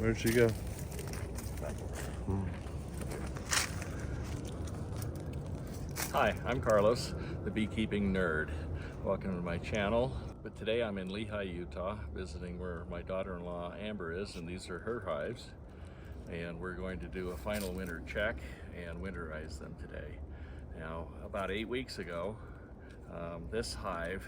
Where'd she go? Hi, I'm Carlos, the beekeeping nerd. Welcome to my channel. But today I'm in Lehi, Utah, visiting where my daughter-in-law Amber is, and these are her hives. And we're going to do a final winter check and winterize them today. Now, about 8 weeks ago, this hive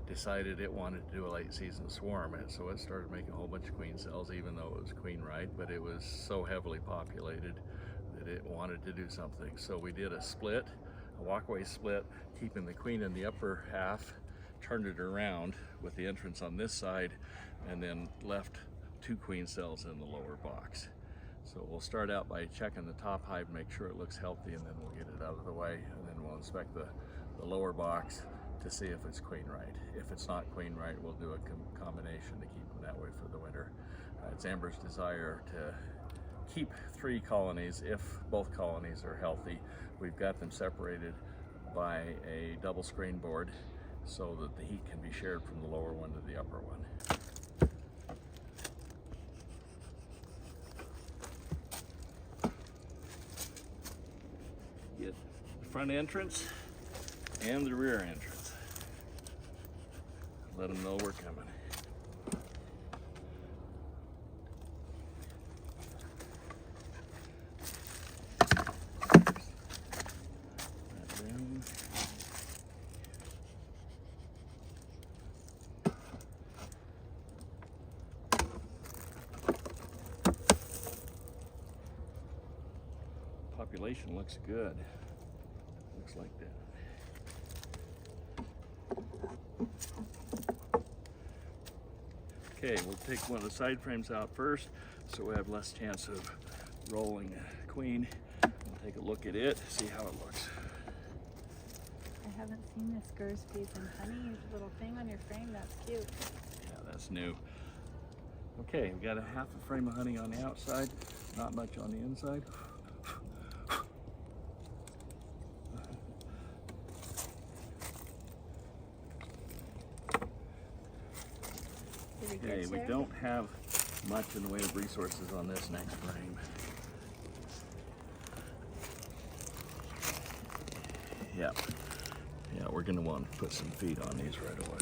decided it wanted to do a late season swarm, and so it started making a whole bunch of queen cells, even though it was queen right, but it was so heavily populated that it wanted to do something. So we did a split, a walkway split, keeping the queen in the upper half, turned it around with the entrance on this side, and then left 2 queen cells in the lower box. So we'll start out by checking the top hive, make sure it looks healthy, and then we'll get it out of the way, and then we'll inspect the lower box to see if it's queen right. If it's not queen right, we'll do a combination to keep them that way for the winter. It's Amber's desire to keep 3 colonies if both colonies are healthy. We've got them separated by a double screen board so that the heat can be shared from the lower one to the upper one. Get the front entrance and the rear entrance. Let them know we're coming. Population looks good. Looks like that. Okay, we'll take one of the side frames out first so we have less chance of rolling a queen. We'll take a look at it, see how it looks. I haven't seen this Gers bees and honey little thing on your frame. That's cute. Yeah, that's new. Okay, we got a half a frame of honey on the outside, not much on the inside. Okay, we don't have much in the way of resources on this next frame. Yeah, we're going to want to put some feed on these right away.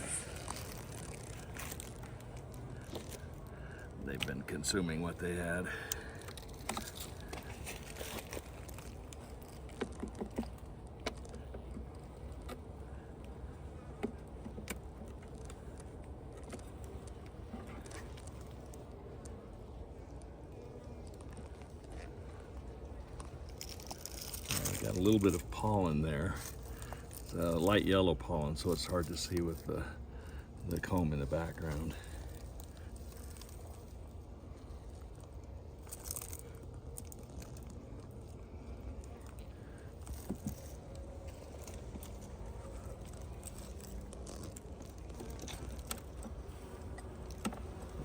They've been consuming what they had. Got a little bit of pollen there. It's light yellow pollen, so it's hard to see with the comb in the background.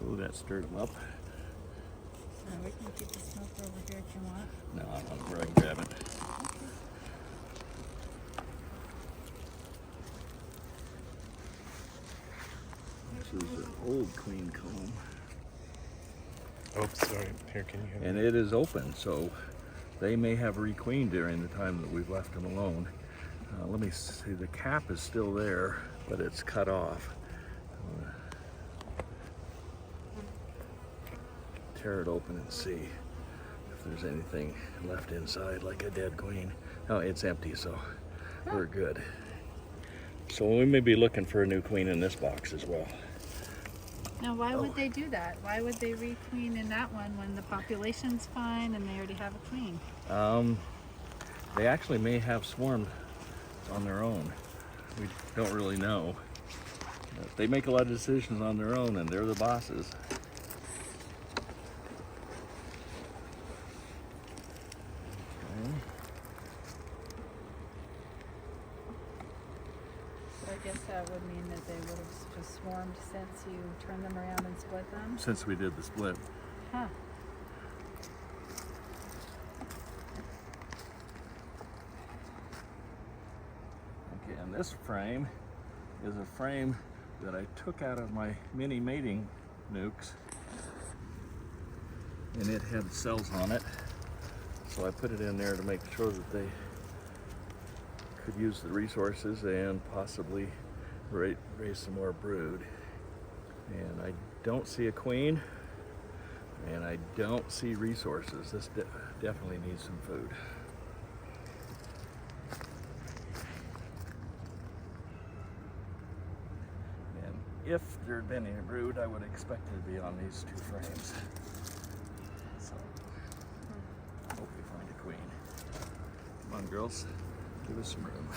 Oh, that stirred them up. We can keep the smoke over here if you want. No, I want to go and grab it. This is an old queen comb. Oh, sorry. Here, can you hear me? And it is open, so they may have requeened during the time that we've left them alone. Let me see, the cap is still there, but it's cut off. Tear it open and see if there's anything left inside, like a dead queen. Oh, it's empty, so we're good. So we may be looking for a new queen in this box as well. Now, why would they do that? Why would they requeen in that one when the population's fine and they already have a queen? They actually may have swarmed on their own. We don't really know. But they make a lot of decisions on their own, and they're the bosses. I guess that would mean that they would have just swarmed since you turned them around and split them? Since we did the split. Huh. Okay, and this frame is a frame that I took out of my mini mating nukes. and it had cells on it. So I put it in there to make sure that they could use the resources and possibly raise some more brood. And I don't see a queen, and I don't see resources. This definitely needs some food. And if there had been any brood, I would expect it to be on these 2 frames. So, hope we find a queen. Come on, girls, give us some room.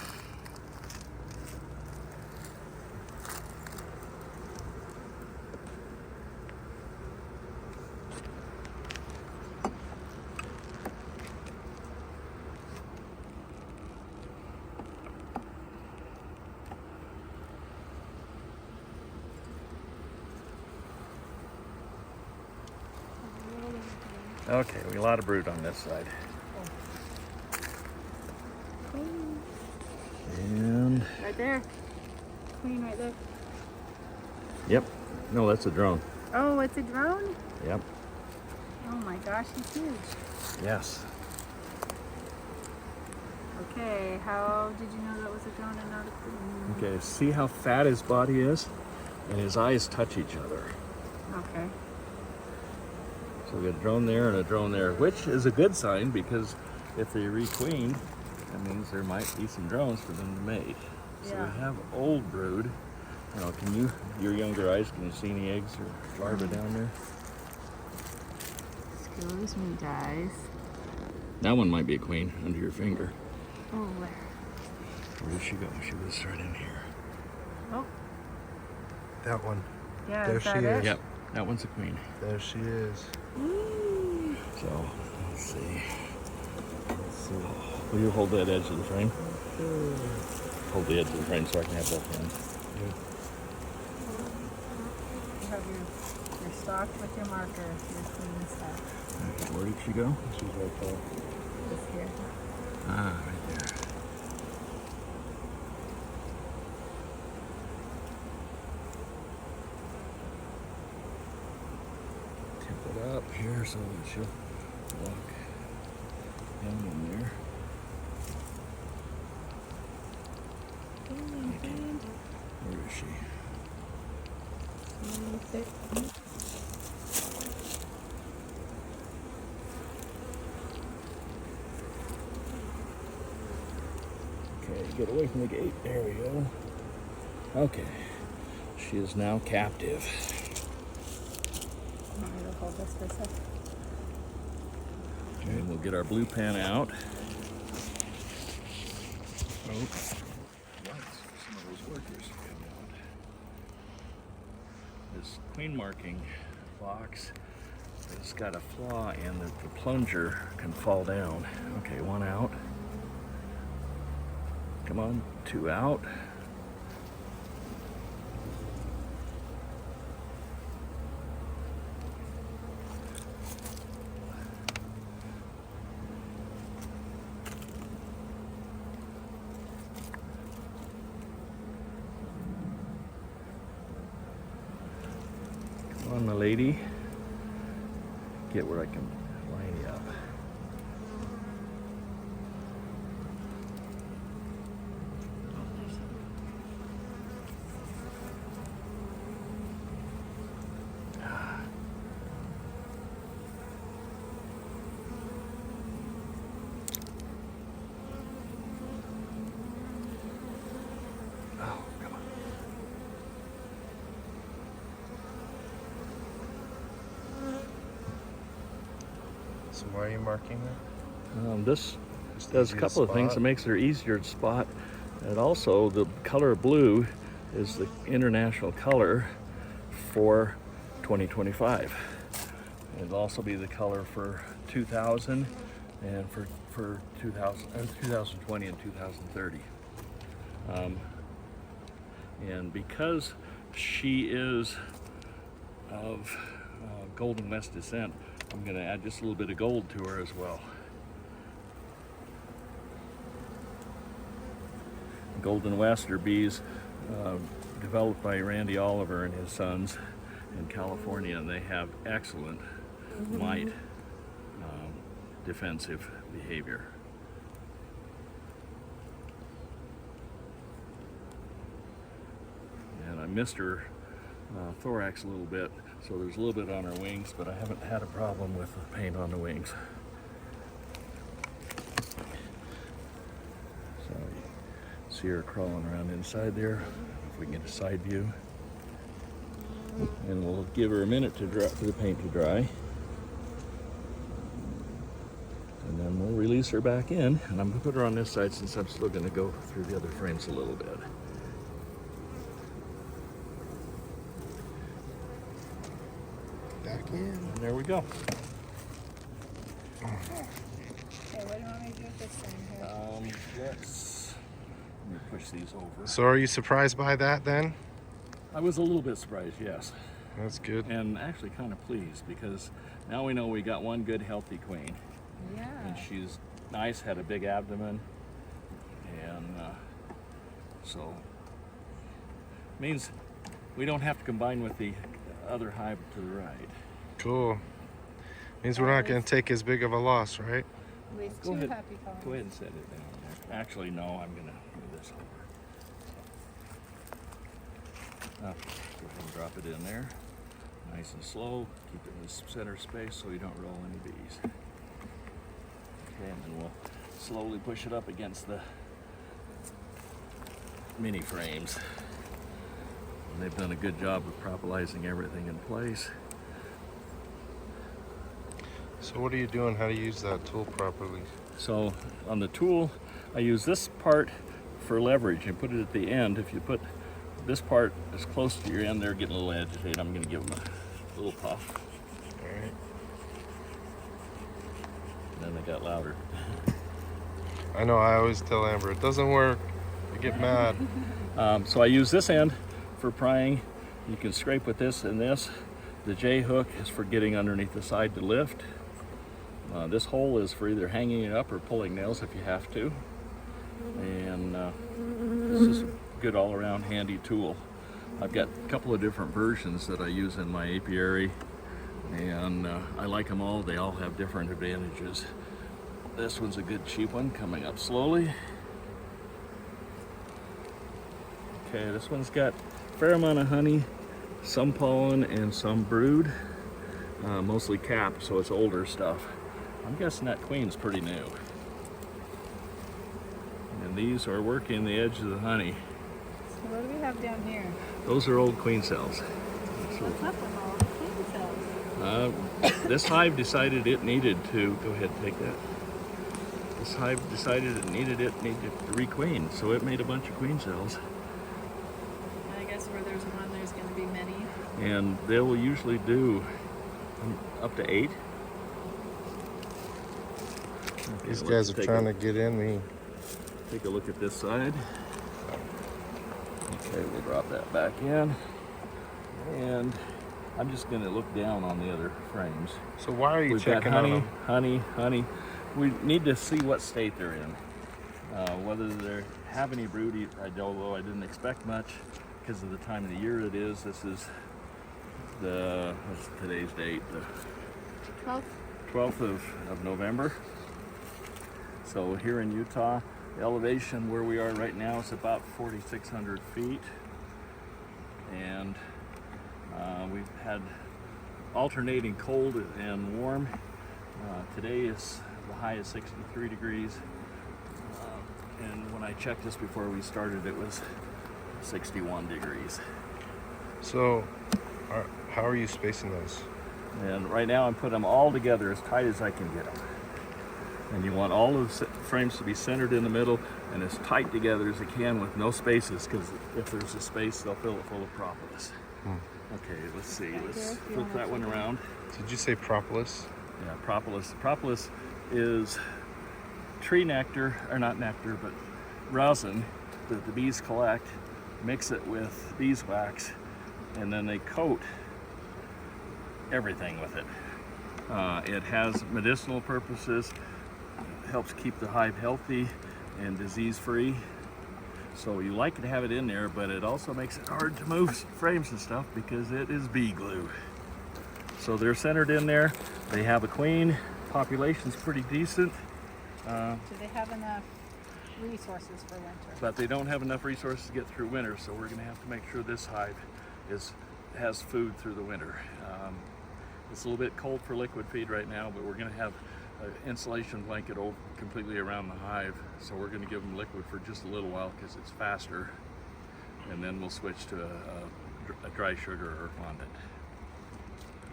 Okay, we got a lot of brood on this side. And Right there. Queen right there. yep, no, that's a drone. Oh, it's a drone? Yep, Oh my gosh, he's huge. yes. Okay, how did you know that was a drone and not a queen? Okay, see how fat his body is? And his eyes touch each other. Okay. So we got a drone there and a drone there, which is a good sign because if they requeen, that means there might be some drones for them to mate. So Yeah. we have old brood. You know, can you, your younger eyes, can you see any eggs or larvae down there? Excuse me, guys. That one might be a queen under your finger. Oh, where? Where did she go? She was right in here. Oh, That one. yeah, There is that she it? is. Yep, that one's a queen. There she is. So, let's see. Will you hold that edge of the frame? Hold the edge of the frame so I can have both hands. You have your stock with your marker, your queen stock. Okay, where did she go? She's right there. This here. Ah, right there. Tip it up here so that she'll walk down in there. Where is she? Okay, get away from the gate. There we go. Okay. She is now captive. Want me to hold this for a sec? Okay, we'll get our blue pen out. Oh, some of those workers came out. This queen marking box has got a flaw in that the plunger can fall down. Okay, one out. Come on, 2 out. Come on, my lady. Get where I can line you up. Oh, come on. So why are you marking that? This Just does a easy to couple of things. It spot? makes it easier to spot. And also, the color blue is the international color for 2025. It'll also be the color for 2000 and for 2020 and 2030. And because she is of Golden West descent, I'm going to add just a little bit of gold to her as well. Golden West are bees developed by Randy Oliver and his sons in California, and they have excellent mite defensive behavior. And I missed her thorax a little bit, so there's a little bit on her wings, but I haven't had a problem with the paint on the wings. So see her crawling around inside there. If we can get a side view. And we'll give her a minute to dry, for the paint to dry. And then we'll release her back in. And I'm gonna put her on this side since I'm still gonna go through the other frames a little bit. Back in. And there we go. Okay, what do you want me to do with this thing here? Let me push these over. So are you surprised by that then? I was a little bit surprised, yes. That's good. And actually kind of pleased because now we know we got one good healthy queen. Yeah. And she's nice, had a big abdomen, and so means we don't have to combine with the other hive to the right. Cool. Means we're not going to take as big of a loss, right? At least Go two ahead. happy colonies. Go ahead and set it down there. Actually, no, I'm going to move this over. Go ahead and drop it in there. Nice and slow. Keep it in the center space so you don't roll any bees. Okay, and then we'll slowly push it up against the mini frames. And they've done a good job of propolizing everything in place. So what are you doing? How to use that tool properly? So on the tool, I use this part for leverage and put it at the end. If you put this part as close to your end, they're getting a little agitated. I'm going to give them a little puff. All right. And then they got louder. I know, I always tell Amber, it doesn't work. I get mad. So I use this end for prying. You can scrape with this and this. The J hook is for getting underneath the side to lift. This hole is for either hanging it up or pulling nails if you have to. And this is a good all-around handy tool. I've got a couple of different versions that I use in my apiary, and I like them all. They all have different advantages. This one's a good cheap one, coming up slowly. Okay, this one's got a fair amount of honey, some pollen, and some brood. Mostly capped, so it's older stuff. I'm guessing that queen's pretty new. And these are working the edge of the honey. So what do we have down here? Those are old queen cells. What's up with all the queen cells? This hive decided it needed to, go ahead and take that. This hive decided it needed to requeen, so it made a bunch of queen cells. I guess where there's one, there's going to be many. And they will usually do up to 8. Okay, These let's guys are take trying to get in me. Take a look at this side. Okay, we'll drop that back in. And I'm just going to look down on the other frames. So why are you We've got checking honey, on them? honey, honey. We need to see what state they're in. Whether they have any brood, although I didn't expect much because of the time of the year it is. This is what's today's date? The 12th of November. So here in Utah, the elevation where we are right now is about 4,600 feet. And we've had alternating cold and warm. Today is the high is 63 degrees. And when I checked this before we started, it was 61 degrees. So how are you spacing those? And right now I'm putting them all together as tight as I can get them. And you want all of the frames to be centered in the middle and as tight together as you can with no spaces, because if there's a space, they'll fill it full of propolis. Okay, let's see. Let's flip that one around. Did you say propolis? Yeah, propolis. Propolis is tree nectar, or not nectar, but rosin that the bees collect, mix it with beeswax, and then they coat everything with it. It has medicinal purposes, helps keep the hive healthy and disease-free. So you like to have it in there, but it also makes it hard to move frames and stuff because it is bee glue. So they're centered in there. They have a queen population's pretty decent. Do they have enough resources for winter? But they don't have enough resources to get through winter, so we're going to have to make sure this hive has food through the winter. It's a little bit cold for liquid feed right now, but we're going to have an insulation blanket completely around the hive, so we're going to give them liquid for just a little while because it's faster, and then we'll switch to a dry sugar or fondant.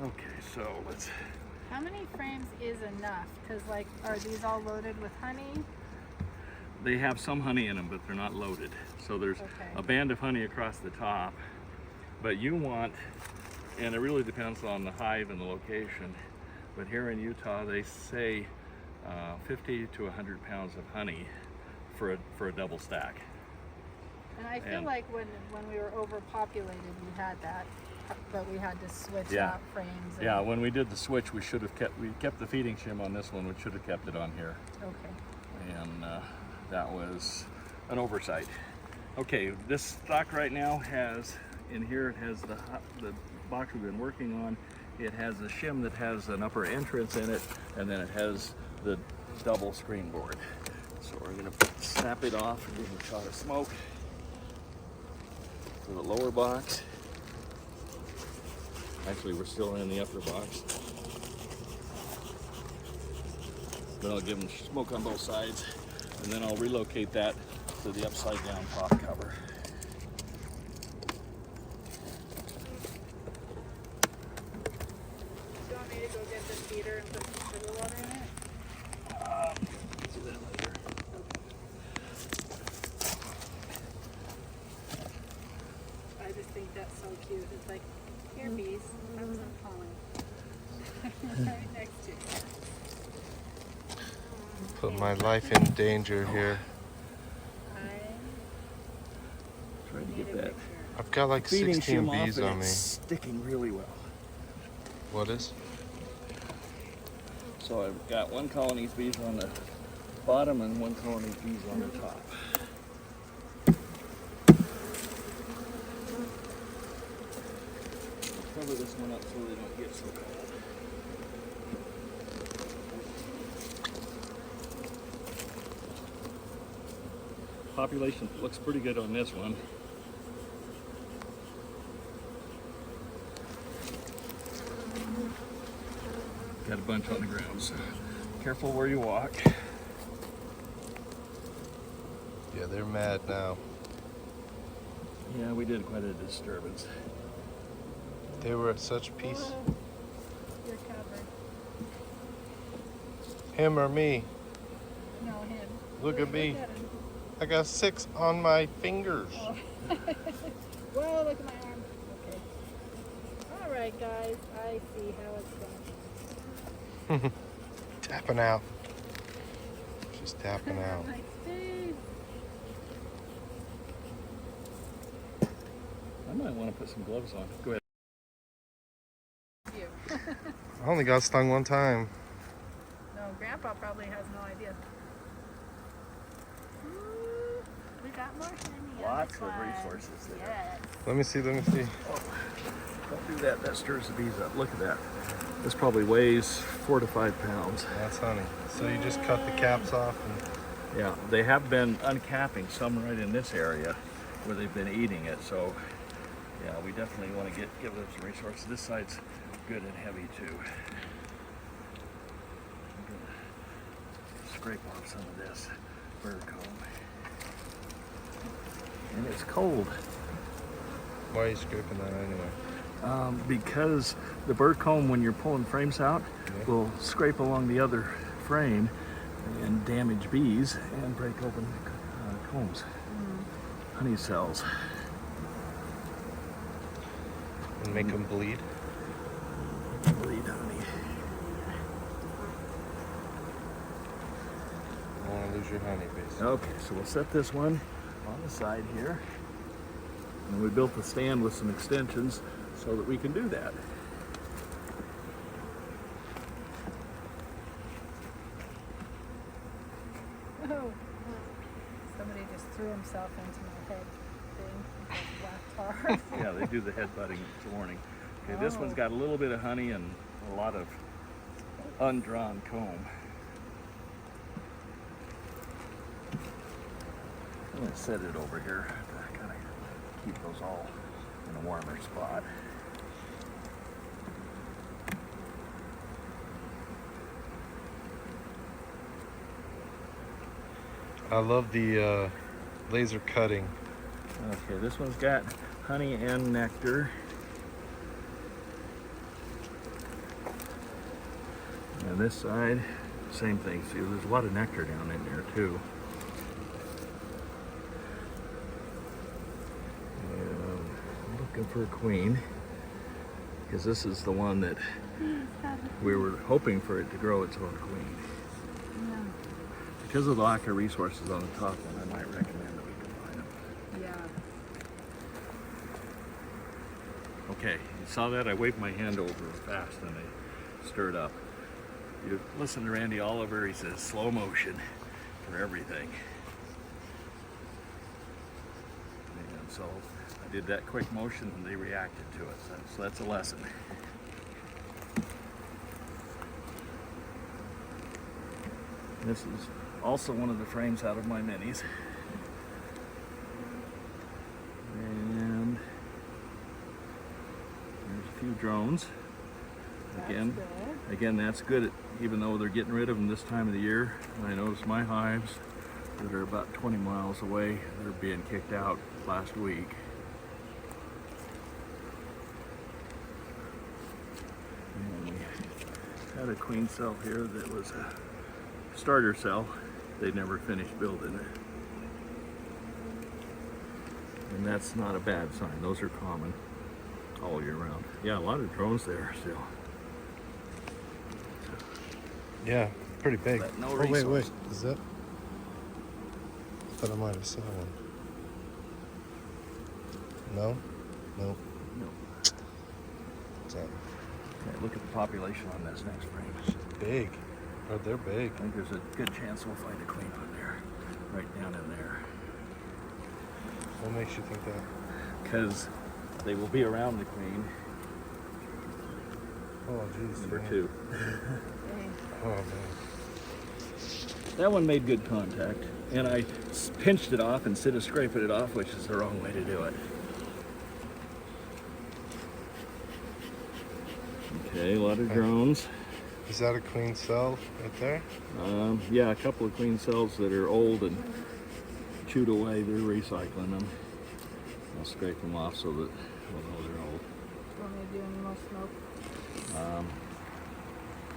Okay, so let's... How many frames is enough? Because like, are these all loaded with honey? They have some honey in them, but they're not loaded. So there's a band of honey across the top, but you want, and it really depends on the hive and the location, but here in Utah they say 50 to 100 pounds of honey for a double stack. And I feel like when we were overpopulated, we had that, but we had to switch out frames. Yeah, when we did the switch, we kept the feeding shim on this one. We should have kept it on here. Okay. And that was an oversight. Okay, this stock right now has, in here it has the box we've been working on. It has a shim that has an upper entrance in it, and then it has the double screen board. So we're gonna snap it off and give it a shot of smoke for the lower box. Actually, we're still in the upper box. Then I'll give them smoke on both sides, and then I'll relocate that to the upside down top cover. Do you want me to go get the feeder and put some sugar water in it? Let's do that later. I just think that's so cute. It's like, here bees, have some pollen. Right next to you. Put my life in danger here. Try to get that I've got like feeding 16 shim bees off, and on me. it's sticking really well. What is? So I've got one colony's bees on the bottom and one colony's bees on the top. Cover this one up so they don't get so cold. Population looks pretty good on this one. Got a bunch on the ground, so careful where you walk. Yeah, they're mad now. Yeah, we did quite a disturbance. They were at such peace. You're covered. Him or me? No, him. Look at me. Look at him. I got 6 on my fingers. Oh. Whoa, look at my arm. Okay. All right, guys. I see how it's going. Tapping out. She's tapping out. My face. I might want to put some gloves on. Go ahead. You. I only got stung one time. No, Grandpa probably has no idea. We got more honey. Lots of resources there. Yes. Let me see, let me see. Oh, don't do that. That stirs the bees up. Look at that. This probably weighs 4 to 5 pounds. That's honey. So you just cut the caps off and... Yeah, they have been uncapping some right in this area where they've been eating it. So, yeah, we definitely want to give them some resources. This side's good and heavy too. I'm gonna scrape off some of this bird comb. And it's cold. Why are you scraping that anyway? Because the bird comb, when you're pulling frames out, will scrape along the other frame and damage bees and break open combs, honey cells. And make them bleed? Bleed honey. I don't want to lose your honey, basically. Okay, so we'll set this one on the side here. And we built the stand with some extensions so that we can do that. Oh, somebody just threw himself into my head thing. Black tar. Yeah, they do the headbutting. It's a warning. Okay, this one's got a little bit of honey and a lot of undrawn comb. I'm going to set it over here to kind of keep those all in a warmer spot. I love the laser cutting. Okay, this one's got honey and nectar. And this side, same thing. See, there's a lot of nectar down in there too. And I'm looking for a queen, because this is the one that we were hoping for it to grow its own queen. Yeah. Because of the lack of resources on the top one, I might recommend that we combine them. Yeah. Okay, you saw that? I waved my hand over fast and they stirred up. You listen to Randy Oliver, he says slow motion for everything. And so I did that quick motion and they reacted to it. So that's a lesson. This is also one of the frames out of my minis. And there's a few drones. Again, that's good, even though they're getting rid of them this time of the year. And I noticed my hives that are about 20 miles away, they're being kicked out last week. And we had a queen cell here that was a starter cell. They never finished building it. And that's not a bad sign. Those are common all year round. Yeah, a lot of drones there still. Yeah, pretty big. But no oh, wait, resource. is that? I thought I might have saw one. No? Nope. No. What's that? Okay, look at the population on this next frame. It's big. Oh, they're big. I think there's a good chance we'll find a queen on there, right down in there. What makes you think that? Because they will be around the queen. Oh, geez. Number yeah. 2. Oh, man. That one made good contact, and I pinched it off instead of scraping it off, which is the wrong way to do it. Okay, a lot of drones. Is that a queen cell right there? Yeah, a couple of queen cells that are old and chewed away. They're recycling them. I'll scrape them off so that we'll know they're old. Want me to do any more smoke?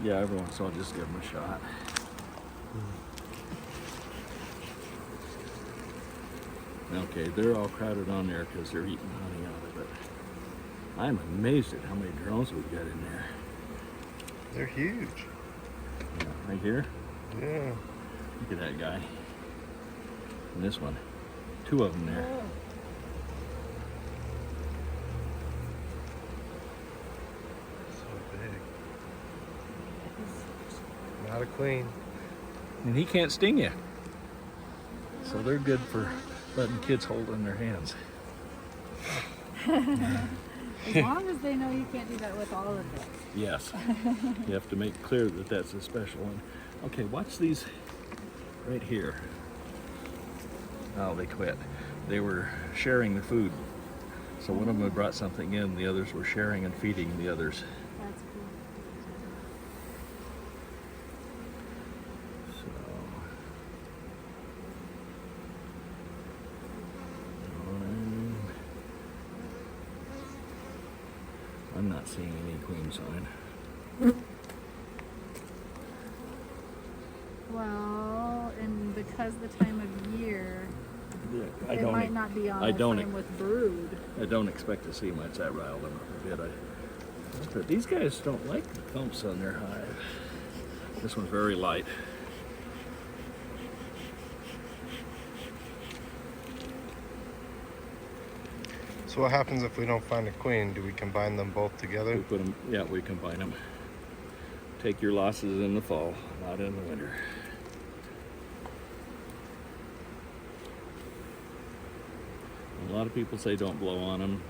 Yeah, every once in a while, just give them a shot. Okay, they're all crowded on there because they're eating honey out of it. I'm amazed at how many drones we've got in there. They're huge. Yeah, right here. Yeah. Look at that guy. And this one. 2 of them there. Oh. So big. Not a queen. And he can't sting you. So they're good for letting kids hold in their hands. As long as they know you can't do that with all of them. Yes. You have to make clear that that's a special one. Okay, watch these right here. Oh, they quit. They were sharing the food. So one of them had brought something in, the others were sharing and feeding the others. That's cool. So, I'm not seeing any queen sign. Well, and because the time of year, I it don't, might not be on I the don't- frame with brood. I don't expect to see much. That riled them up a bit. But these guys don't like the thumps on their hive. This one's very light. So what happens if we don't find a queen? Do we combine them both We together? put them, yeah, we combine them. Take your losses in the fall, not in the winter. A lot of people say don't blow on them.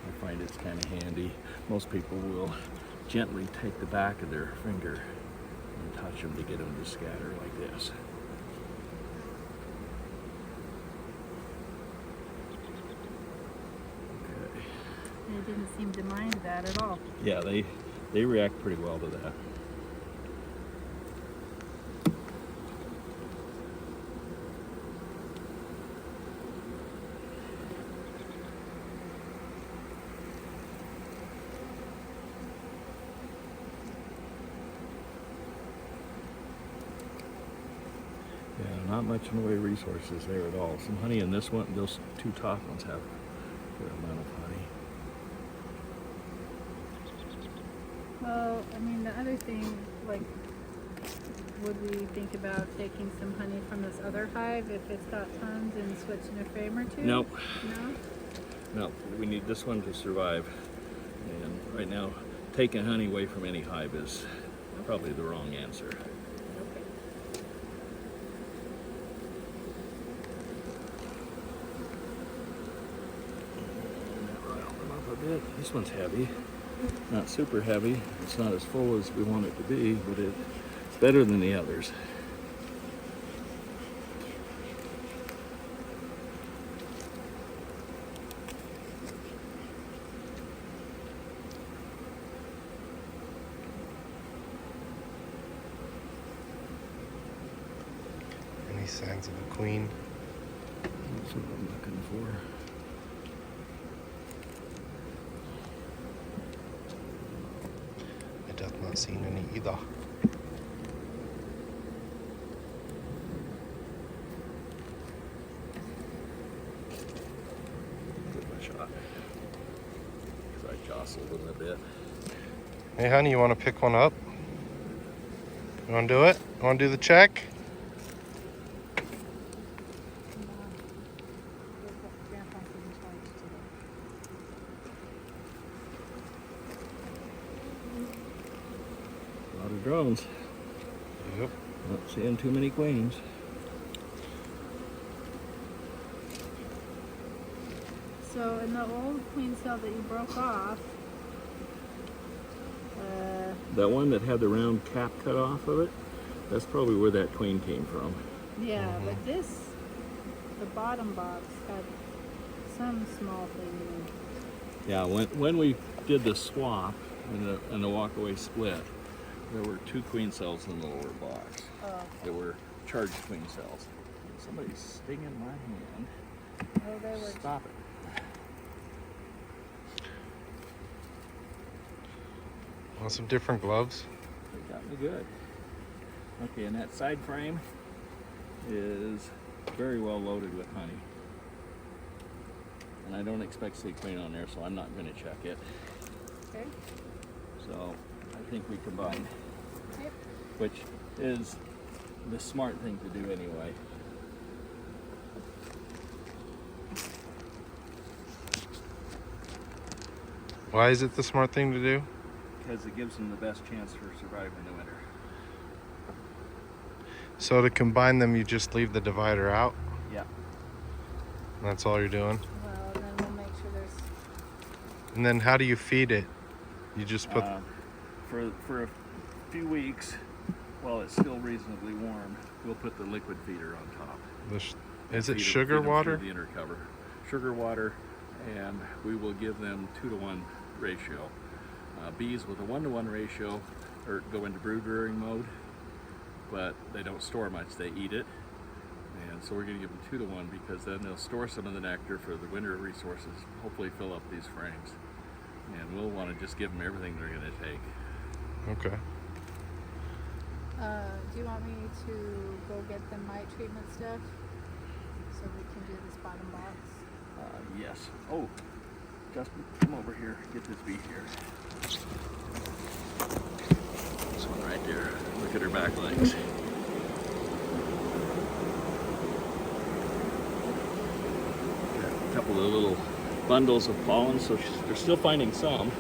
I find it's kind of handy. Most people will gently take the back of their finger and touch them to get them to scatter like this. Okay. They didn't seem to mind that at all. Yeah, they react pretty well to that. Yeah, not much in the way of resources there at all. Some honey in this one, those two top ones have a fair amount of honey. Well, I mean, the other thing, like, would we think about taking some honey from this other hive if it's got tons and switching a frame or two? Nope. No? No, we need this one to survive. And right now, taking honey away from any hive is probably the wrong answer. Okay. Rile them up a bit. This one's heavy. Not super heavy. It's not as full as we want it to be, but it's better than the others. Any signs of a queen? That's what I'm looking for. I doth not see any either. Give it a shot. Because I jostled them a bit. Hey, honey, you want to pick one up? You want to do it? You want to do the check? A lot of drones. Yep. Not seeing too many queens. So in the old queen cell that you broke off, That one that had the round cap cut off of it, that's probably where that queen came from. yeah, but this, the bottom box had some small thing in it. Yeah, when we did the swap and the walkaway split, there were 2 queen cells in the lower box. Oh, There were charged queen cells. Somebody's stinging my hand. oh, they were. Stop it. Want some different gloves? They got me good. Okay, and that side frame is very well loaded with honey. And I don't expect to see queen on there, so I'm not going to check it. Okay. So I think we combine, Yep. which is the smart thing to do anyway. Why is it the smart thing to do? Because it gives them the best chance for surviving the winter. So to combine them, you just leave the divider out? Yeah. That's all you're doing? Well, then we'll make sure there's. And then how do you feed it? You just put... For a few weeks, while it's still reasonably warm, we'll put the liquid feeder on top. Is it Feed sugar them water? through the inner cover. Sugar water, and we will give them 2-to-1 ratio. Bees with a 1-to-1 ratio go into brood rearing mode, but they don't store much, they eat it. And so we're going to give them 2-to-1 because then they'll store some of the nectar for the winter resources, hopefully fill up these frames. And we'll want to just give them everything they're going to take. Okay. Do you want me to go get the mite treatment stuff so we can do this bottom box? Yes. Oh, Justin, come over here. Get this bee here. This one right there. Look at her back legs. Got a couple of little bundles of pollen, so they're still finding some.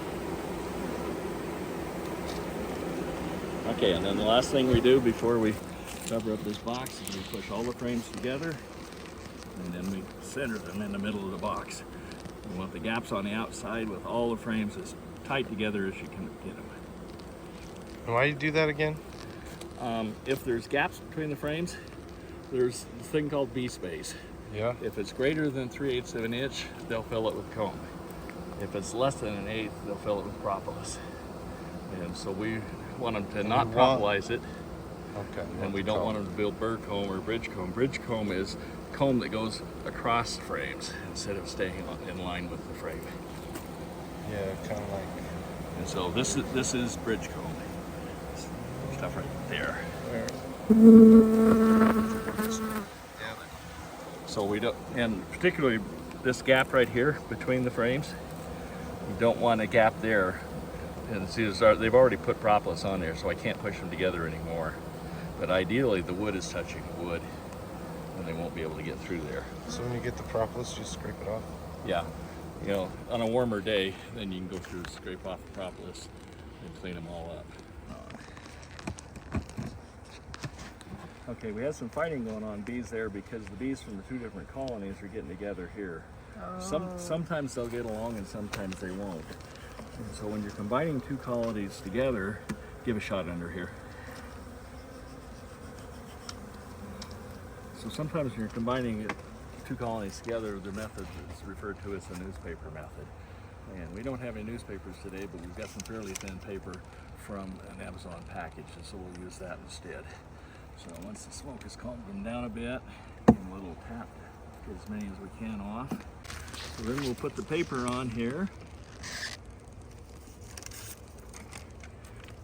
Okay, and then the last thing we do before we cover up this box is we push all the frames together, and then we center them in the middle of the box. We want the gaps on the outside with all the frames as tight together as you can get them. And why do you do that again? If there's gaps between the frames, there's this thing called bee space. Yeah. If it's greater than 3/8 of an inch, they'll fill it with comb. If it's less than an eighth, they'll fill it with propolis. And so we want them to not propolize it. Okay. And we don't want them to build bird comb or bridge comb. Bridge comb is comb that goes across frames instead of staying in line with the frame. Yeah, kind of like. And so this is bridge comb. Stuff right there. So we don't, and particularly this gap right here between the frames, you don't want a gap there. And see, they've already put propolis on there, so I can't push them together anymore. But ideally, the wood is touching wood, and they won't be able to get through there. So when you get the propolis, you scrape it off? Yeah, you know, on a warmer day, then you can go through, scrape off the propolis, and clean them all up. Okay, we had some fighting going on bees there because the bees from the two different colonies are getting together here. Oh. Sometimes they'll get along and sometimes they won't. And so when you're combining two colonies together, give a shot under here. So sometimes when you're combining two colonies together, the method is referred to as the newspaper method. And we don't have any newspapers today, but we've got some fairly thin paper from an Amazon package, and so we'll use that instead. So once the smoke has calmed them down a bit, give them a little tap to get as many as we can off. So then we'll put the paper on here.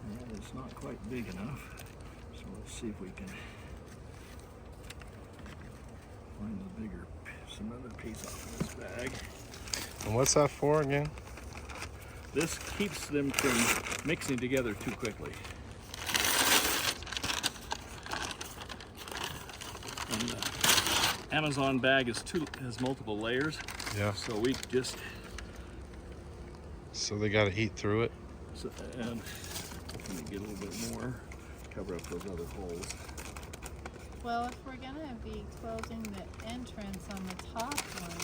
And it's not quite big enough, so let's see if we can find the bigger, some other piece off of this bag. And what's that for again? This keeps them from mixing together too quickly. And the Amazon bag has multiple layers. Yeah. So we just. So they got to eat through it. So, and let me get a little bit more, cover up those other holes. Well, if we're gonna be closing the entrance on the top one,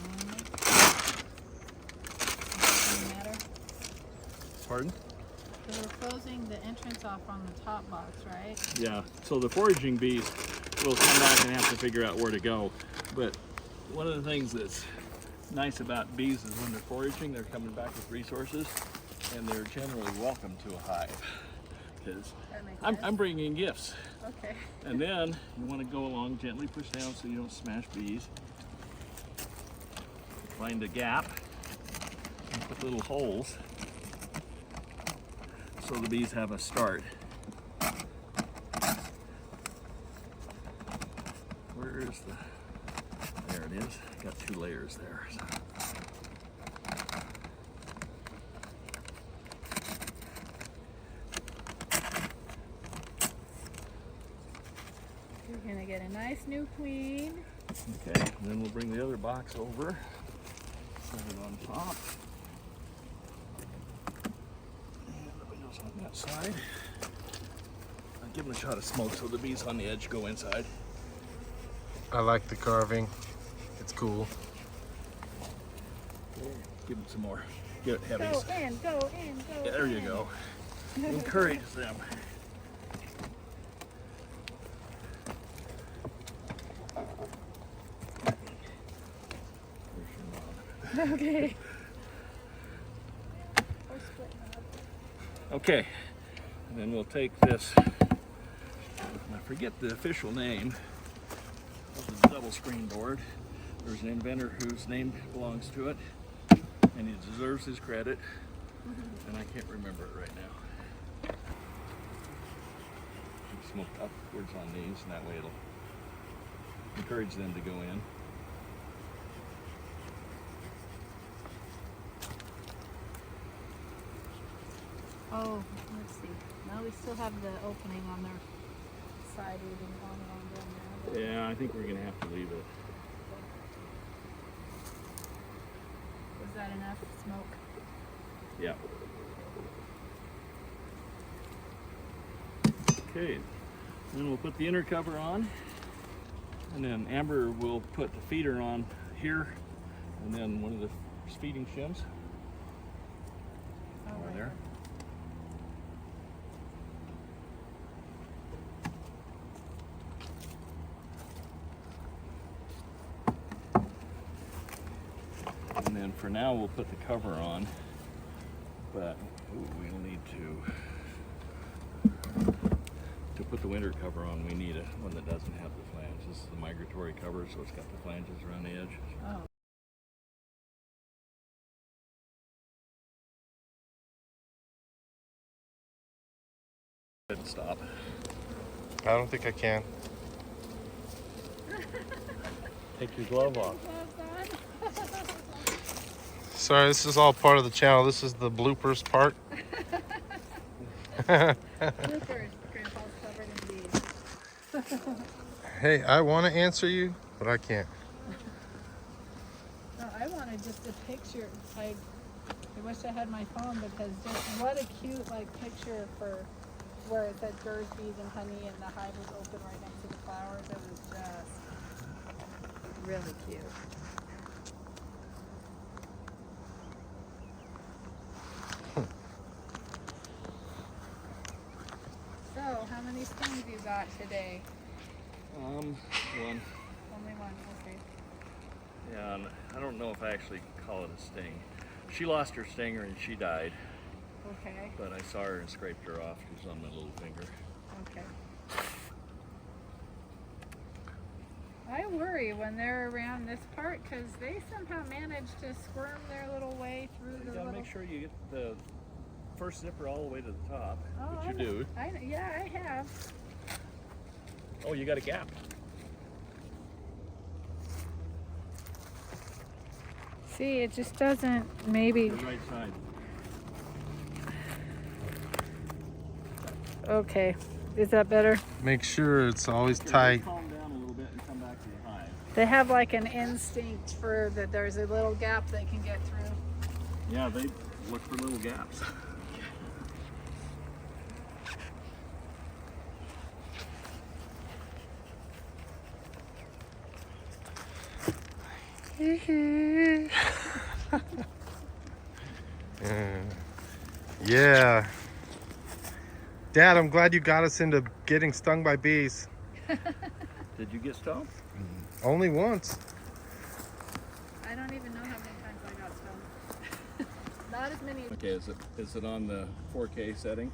doesn't matter. Pardon? So we're closing the entrance off on the top box, right? Yeah. So the foraging bees will come back and have to figure out where to go. But one of the things that's nice about bees is when they're foraging, they're coming back with resources, and they're generally welcome to a hive. Because I'm bringing gifts. Okay. And then you want to go along, gently push down so you don't smash bees. Find a gap and put little holes so the bees have a start. Where is the, there it is. Got two layers there. So. You're gonna get a nice new queen. Okay, and then we'll bring the other box over, set it on top. And the windows on that side. I'll give them a shot of smoke so the bees on the edge go inside. I like the carving. It's cool. Give them some more. Get heavies. Go in, go in, go Yeah, there you in. go. Encourage them. Okay. Okay, and then we'll take this, I forget the official name of the double screen board. There's an inventor whose name belongs to it, and he deserves his credit, and I can't remember it right now. Smoke upwards on these, and that way it'll encourage them to go in. Oh, let's see. No, we still have the opening on their side. We didn't want it on down there. Yeah, I think we're gonna have to leave it. Is that enough smoke? Yeah. Okay, then we'll put the inner cover on, and then Amber will put the feeder on here, and then one of the feeding shims over there. And for now, we'll put the cover on, but we'll need to put the winter cover on. We need one that doesn't have the flange. This is the migratory cover, so it's got the flanges around the edge. Oh. Stop. I don't think I can. Take your glove off. Sorry, this is all part of the channel. This is the bloopers part. Bloopers. Grandpa's covered in beads. Hey, I want to answer you, but I can't. No, I wanted just a picture. I wish I had my phone, because just what a cute picture for where it said birds, bees, and honey, and the hive was open right next to the flowers. It was just really cute. So, how many stings you got today? One. Only one, okay. Yeah, and I don't know if I actually call it a sting. She lost her stinger and she died. Okay. But I saw her and scraped her off. She was on my little finger. Okay. I worry when they're around this part, because they somehow manage to squirm their little way through You the gotta little... make sure you get the first zipper all the way to the top, Oh, which you do. Yeah, I have. Oh, you got a gap. See, it just doesn't, maybe... The right side. Okay. Is that better? Make sure it's always tight. Calm down a little bit and come back to the hive. They have like an instinct for that there's a little gap they can get through. Yeah, they look for little gaps. Yeah. Dad, I'm glad you got us into getting stung by bees. Did you get stung? Only once. I don't even know how many times I got stung. Not as many. Okay, is it on the 4K setting?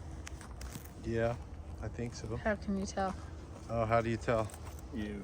Yeah, I think so. How can you tell? Oh, how do you tell? You